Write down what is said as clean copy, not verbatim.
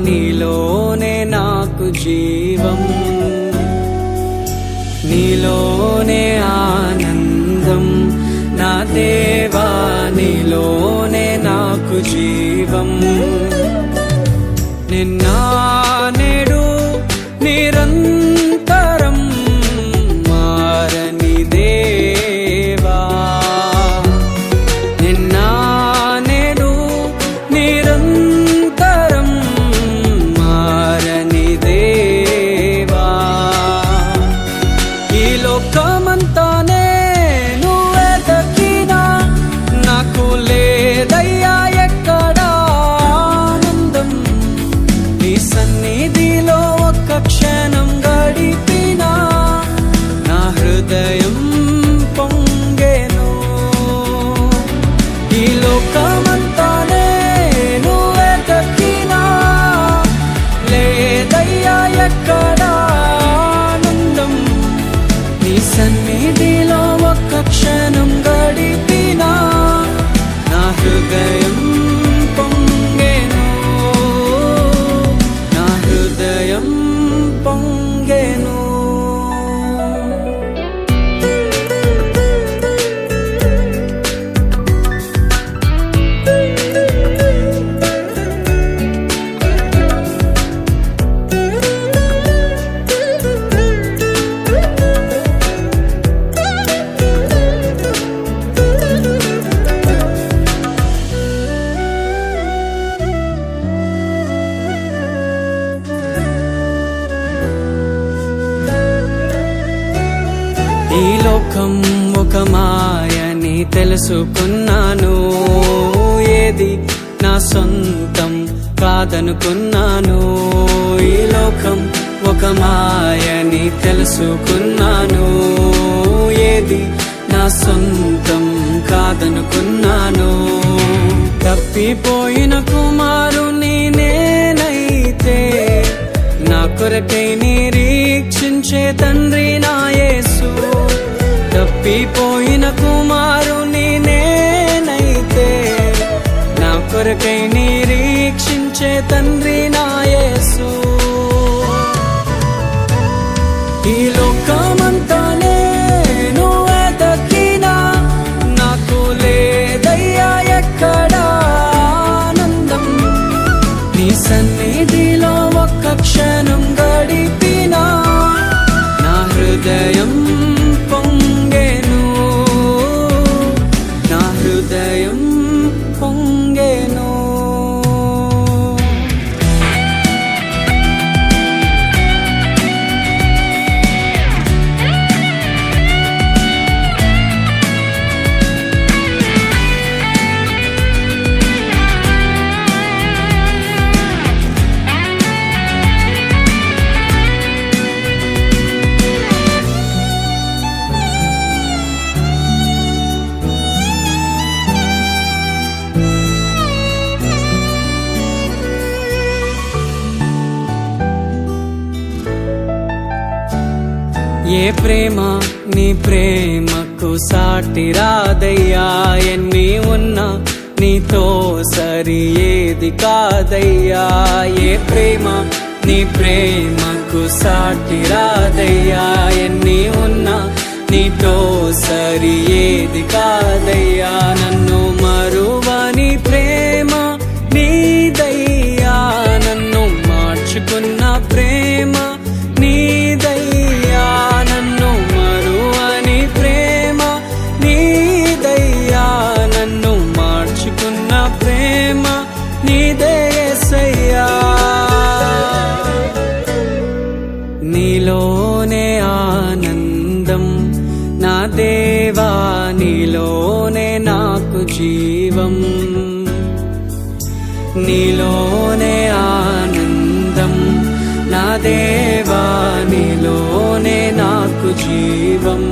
నీలోనే నాకు జీవం, నీలోనే ఆనందం నా దేవా, నీలోనే నాకు జీవం. నిన్న నేడు నిరంతరం మారని దేవా, నిన్న నేడు నిరంతరం మారని దేవా. ఈ లోకమంతానే నువ్వే దక్కినా నాకు లేదయ్యా ఎక్కడా ఆనందం. నీ సన్నిధిలో ఒక్క క్షణం గడిపినా నా హృదయం పొంగెను. ఈ లోకమంతానే నువ్వే దక్కినా లేదయ్యా ఎక్కడా ఆనందం. నీ సన్నిధిలో ఒక్క క్షణం గడిపినా నా హృదయం పొంగెను, నా హృదయం పొంగెను. ఈ లోకం ఒక మాయని తెలుసుకున్నాను, ఏది నా సొంతం కాదనుకున్నాను. ఈ లోకం ఒక మాయని తెలుసుకున్నాను, ఏది నా సొంతం కాదనుకున్నాను. తప్పిపోయిన కుమారుని నేనైతే నా కొరకై నిరీక్షించే తండ్రి నా యేసు. తప్పిపోయిన కుమారుని నేనైతే నా కొరకై నిరీక్షించే తండ్రి నా యేసు. ఈ లోకమంతానే నువ్వే దక్కినా నాకు లేదయ్యా ఎక్కడా ఆనందం. నీ సన్నిధిలో ఒక్క క్షణం గడిపినా నా హృదయం పొంగెను, నా హృదయం పొంగెను. ఏ ప్రేమ నీ ప్రేమకు సాటి రాదయ్యా, ఎన్ని ఉన్నా నీతో సరి ఏది కాదయ్యా. ఏ ప్రేమ నీ ప్రేమకు సాటి రాదయ్యా, ఎన్ని ఉన్నా నీతో సరి ఏది కాదయ్యా. నన్ను మరువని ప్రేమ నీదయ్యా, నన్ను మార్చుకున్న ప్రేమ నీదయ్యా. నన్ను మరువని ప్రేమ నీదయ్యా, నన్ను మార్చుకున్న ప్రేమ నీదే యేసయ్యా. నీలోనే ఆనందం నా దేవా, నీలోనే నాకు జీవం, నీలోనే ఆనందం నా దేవా, నీలోనే నాకు జీవం.